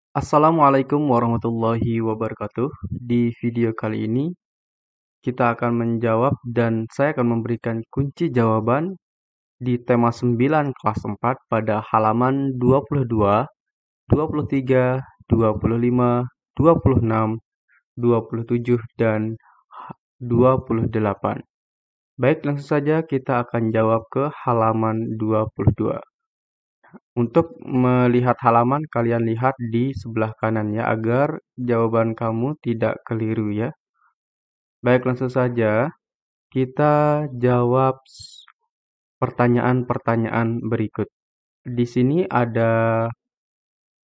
Assalamualaikum warahmatullahi wabarakatuh. Di video kali ini, kita akan menjawab dan saya akan memberikan kunci jawaban di tema 9 kelas 4 pada halaman 22, 23, 25, 26, 27, dan 28. Baik, langsung saja kita akan jawab ke halaman 22. Untuk melihat halaman, kalian lihat di sebelah kanan ya, agar jawaban kamu tidak keliru ya. Baik, langsung saja kita jawab pertanyaan-pertanyaan berikut. Di sini ada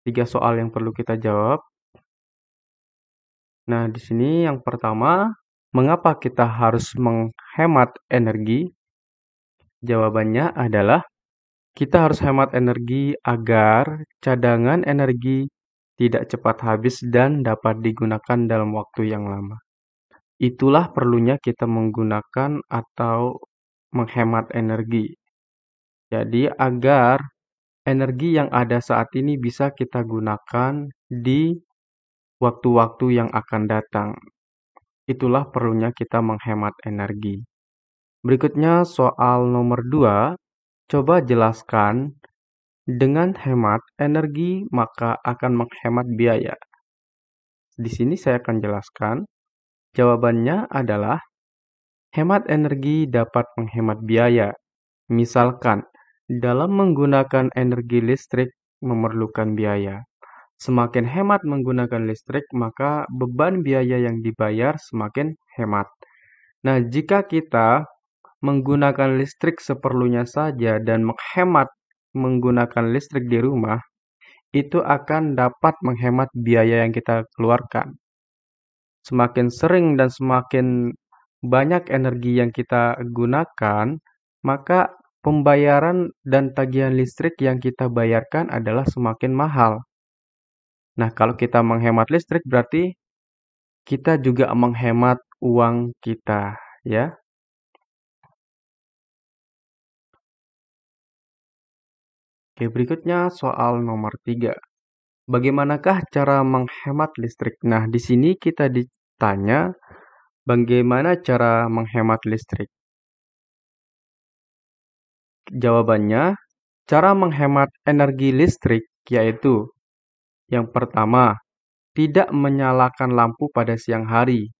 3 soal yang perlu kita jawab. Nah, di sini yang pertama, mengapa kita harus menghemat energi? Jawabannya adalah kita harus hemat energi agar cadangan energi tidak cepat habis dan dapat digunakan dalam waktu yang lama. Itulah perlunya kita menggunakan atau menghemat energi. Jadi agar energi yang ada saat ini bisa kita gunakan di waktu-waktu yang akan datang. Itulah perlunya kita menghemat energi. Berikutnya soal nomor 2. Coba jelaskan dengan hemat energi maka akan menghemat biaya. Di sini saya akan jelaskan. Jawabannya adalah hemat energi dapat menghemat biaya. Misalkan, dalam menggunakan energi listrik memerlukan biaya. Semakin hemat menggunakan listrik, maka beban biaya yang dibayar semakin hemat. Nah, jika kita menggunakan listrik seperlunya saja dan menghemat menggunakan listrik di rumah, itu akan dapat menghemat biaya yang kita keluarkan. Semakin sering dan semakin banyak energi yang kita gunakan, maka pembayaran dan tagihan listrik yang kita bayarkan adalah semakin mahal. Nah, kalau kita menghemat listrik berarti kita juga menghemat uang kita, ya. Oke, berikutnya soal nomor 3. Bagaimanakah cara menghemat listrik? Nah, di sini kita ditanya bagaimana cara menghemat listrik. Jawabannya, cara menghemat energi listrik yaitu yang pertama, tidak menyalakan lampu pada siang hari.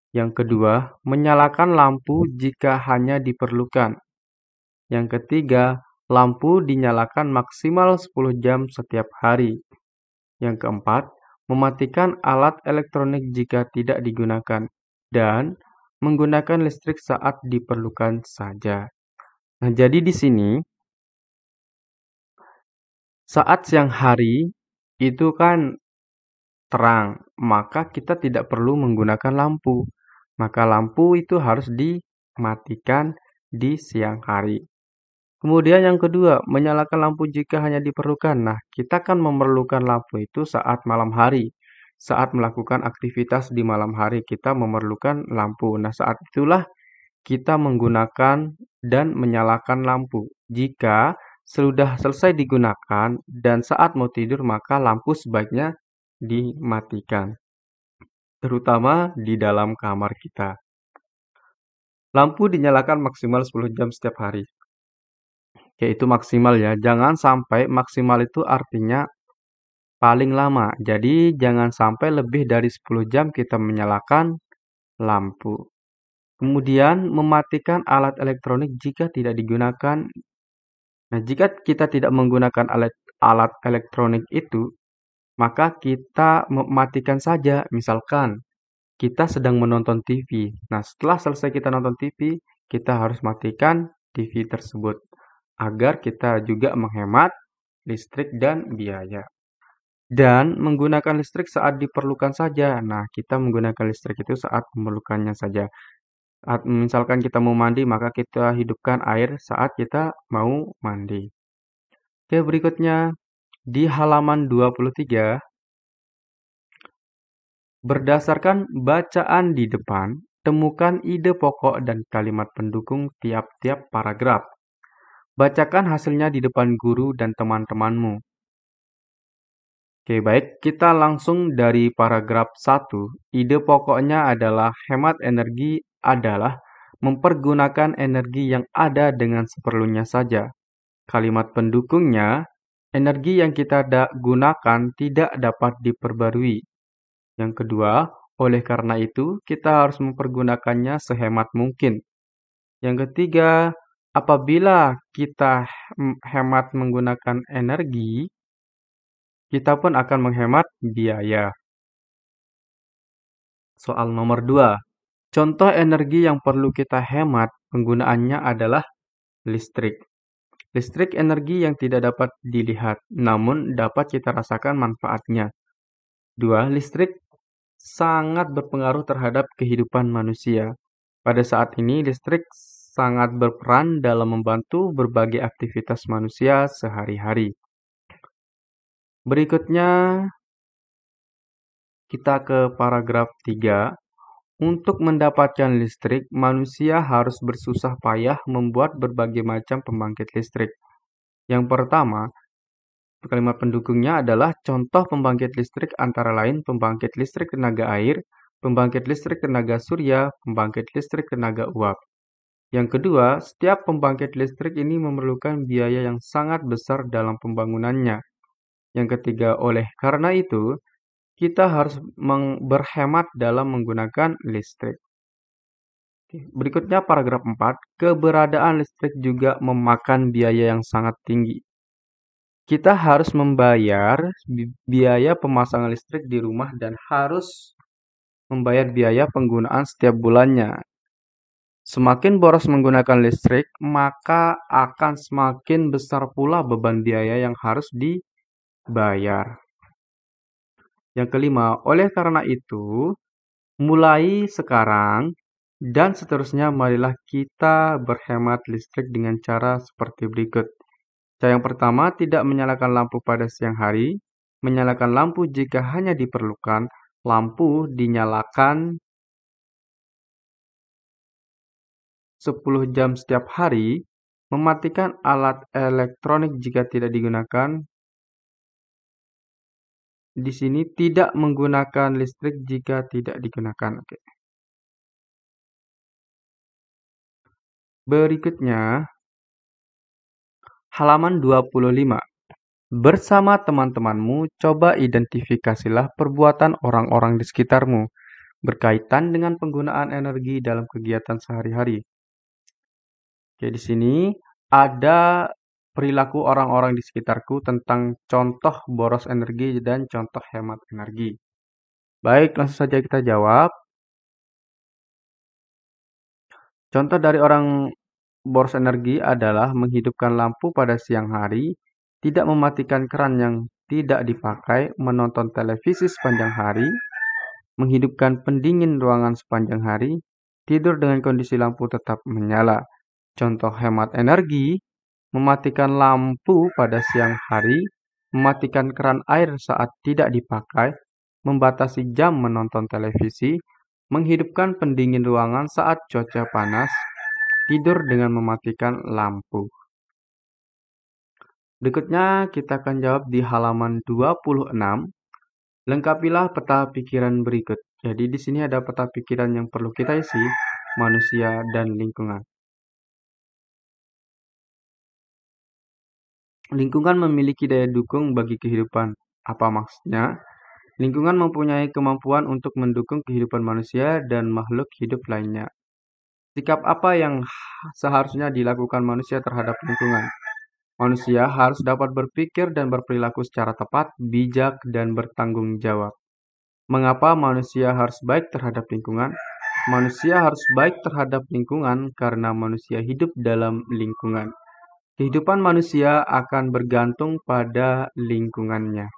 Yang kedua, menyalakan lampu jika hanya diperlukan. Yang ketiga, lampu dinyalakan maksimal 10 jam setiap hari. Yang keempat, mematikan alat elektronik jika tidak digunakan. Dan menggunakan listrik saat diperlukan saja. Nah, jadi di sini, saat siang hari itu kan terang, maka kita tidak perlu menggunakan lampu. Maka lampu itu harus dimatikan di siang hari. Kemudian yang kedua, menyalakan lampu jika hanya diperlukan. Nah, kita kan memerlukan lampu itu saat malam hari. Saat melakukan aktivitas di malam hari, kita memerlukan lampu. Nah, saat itulah kita menggunakan dan menyalakan lampu. Jika sudah selesai digunakan dan saat mau tidur, maka lampu sebaiknya dimatikan, terutama di dalam kamar kita. Lampu dinyalakan maksimal 10 jam setiap hari. Yaitu maksimal ya, jangan sampai maksimal itu artinya paling lama. Jadi jangan sampai lebih dari 10 jam kita menyalakan lampu. Kemudian mematikan alat elektronik jika tidak digunakan. Nah, jika kita tidak menggunakan alat elektronik itu, maka kita mematikan saja. Misalkan kita sedang menonton TV. Nah, setelah selesai kita nonton TV, kita harus matikan TV tersebut agar kita juga menghemat listrik dan biaya. Dan menggunakan listrik saat diperlukan saja. Nah, kita menggunakan listrik itu saat memerlukannya saja. Misalkan kita mau mandi, maka kita hidupkan air saat kita mau mandi. Oke, berikutnya di halaman 23, berdasarkan bacaan di depan, temukan ide pokok dan kalimat pendukung tiap-tiap paragraf. Bacakan hasilnya di depan guru dan teman-temanmu. Oke, baik. Kita langsung dari paragraf 1. Ide pokoknya adalah hemat energi adalah mempergunakan energi yang ada dengan seperlunya saja. Kalimat pendukungnya, energi yang kita gunakan tidak dapat diperbarui. Yang kedua, oleh karena itu, kita harus mempergunakannya sehemat mungkin. Yang ketiga, apabila kita hemat menggunakan energi, kita pun akan menghemat biaya. Soal nomor 2. Contoh energi yang perlu kita hemat penggunaannya adalah listrik. Listrik energi yang tidak dapat dilihat, namun dapat kita rasakan manfaatnya. 2. Listrik sangat berpengaruh terhadap kehidupan manusia. Pada saat ini, listrik sangat berperan dalam membantu berbagai aktivitas manusia sehari-hari. Berikutnya, kita ke paragraf 3. Untuk mendapatkan listrik, manusia harus bersusah payah membuat berbagai macam pembangkit listrik. Yang pertama, kalimat pendukungnya adalah contoh pembangkit listrik antara lain pembangkit listrik tenaga air, pembangkit listrik tenaga surya, pembangkit listrik tenaga uap. Yang kedua, setiap pembangkit listrik ini memerlukan biaya yang sangat besar dalam pembangunannya. Yang ketiga, oleh karena itu, kita harus berhemat dalam menggunakan listrik. Berikutnya paragraf 4, keberadaan listrik juga memakan biaya yang sangat tinggi. Kita harus membayar biaya pemasangan listrik di rumah dan harus membayar biaya penggunaan setiap bulannya. Semakin boros menggunakan listrik, maka akan semakin besar pula beban biaya yang harus dibayar. Yang kelima, oleh karena itu, mulai sekarang dan seterusnya marilah kita berhemat listrik dengan cara seperti berikut. Cara yang pertama, tidak menyalakan lampu pada siang hari, menyalakan lampu jika hanya diperlukan, lampu dinyalakan 10 jam setiap hari, mematikan alat elektronik jika tidak digunakan. Di sini tidak menggunakan listrik jika tidak digunakan. Oke. Berikutnya, halaman 25. Bersama teman-temanmu, coba identifikasilah perbuatan orang-orang di sekitarmu berkaitan dengan penggunaan energi dalam kegiatan sehari-hari. Oke, di sini ada perilaku orang-orang di sekitarku tentang contoh boros energi dan contoh hemat energi. Baik, langsung saja kita jawab. Contoh dari orang boros energi adalah menghidupkan lampu pada siang hari, tidak mematikan keran yang tidak dipakai, menonton televisi sepanjang hari, menghidupkan pendingin ruangan sepanjang hari, tidur dengan kondisi lampu tetap menyala. Contoh hemat energi, mematikan lampu pada siang hari, mematikan keran air saat tidak dipakai, membatasi jam menonton televisi, menghidupkan pendingin ruangan saat cuaca panas, tidur dengan mematikan lampu. Berikutnya kita akan jawab di halaman 26. Lengkapilah peta pikiran berikut. Jadi di sini ada peta pikiran yang perlu kita isi, manusia dan lingkungan. Lingkungan memiliki daya dukung bagi kehidupan. Apa maksudnya? Lingkungan mempunyai kemampuan untuk mendukung kehidupan manusia dan makhluk hidup lainnya. Sikap apa yang seharusnya dilakukan manusia terhadap lingkungan? Manusia harus dapat berpikir dan berperilaku secara tepat, bijak, dan bertanggung jawab. Mengapa manusia harus baik terhadap lingkungan? Manusia harus baik terhadap lingkungan karena manusia hidup dalam lingkungan. Kehidupan manusia akan bergantung pada lingkungannya.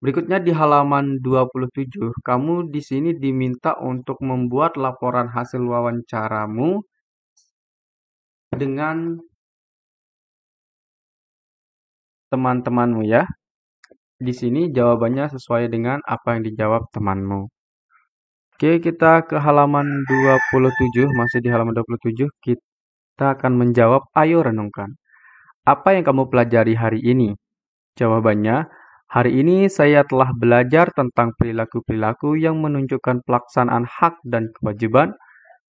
Berikutnya di halaman 27, kamu di sini diminta untuk membuat laporan hasil wawancaramu dengan teman-temanmu ya. Di sini jawabannya sesuai dengan apa yang dijawab temanmu. Oke, kita ke halaman 27, masih di halaman 27, kita akan menjawab, ayo renungkan. Apa yang kamu pelajari hari ini? Jawabannya, Hari ini saya telah belajar tentang perilaku-perilaku yang menunjukkan pelaksanaan hak dan kewajiban,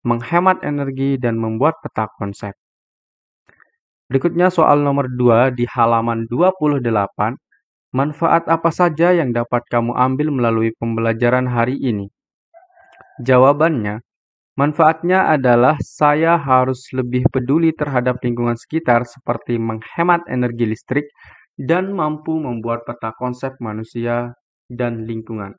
menghemat energi, dan membuat peta konsep. Berikutnya soal nomor 2 di halaman 28. Manfaat apa saja yang dapat kamu ambil melalui pembelajaran hari ini? Jawabannya, manfaatnya adalah saya harus lebih peduli terhadap lingkungan sekitar seperti menghemat energi listrik dan mampu membuat peta konsep manusia dan lingkungan.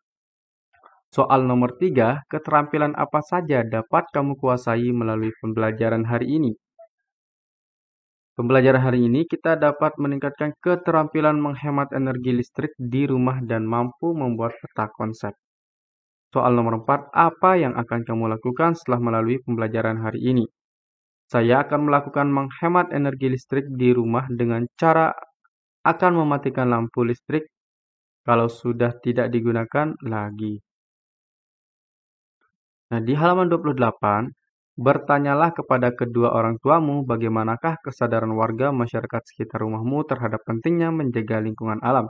Soal nomor 3, keterampilan apa saja dapat kamu kuasai melalui pembelajaran hari ini? Pembelajaran hari ini kita dapat meningkatkan keterampilan menghemat energi listrik di rumah dan mampu membuat peta konsep. Soal nomor 4, apa yang akan kamu lakukan setelah melalui pembelajaran hari ini? Saya akan melakukan menghemat energi listrik di rumah dengan cara akan mematikan lampu listrik kalau sudah tidak digunakan lagi. Nah, di halaman 28, bertanyalah kepada kedua orang tuamu bagaimanakah kesadaran warga masyarakat sekitar rumahmu terhadap pentingnya menjaga lingkungan alam.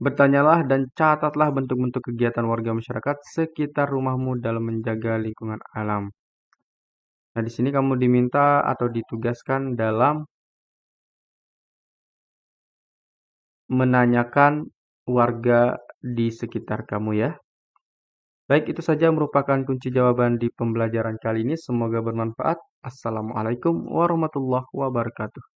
Bertanyalah dan catatlah bentuk-bentuk kegiatan warga masyarakat sekitar rumahmu dalam menjaga lingkungan alam. Nah, di sini kamu diminta atau ditugaskan dalam menanyakan warga di sekitar kamu ya. Baik, itu saja merupakan kunci jawaban di pembelajaran kali ini. Semoga bermanfaat. Assalamualaikum warahmatullahi wabarakatuh.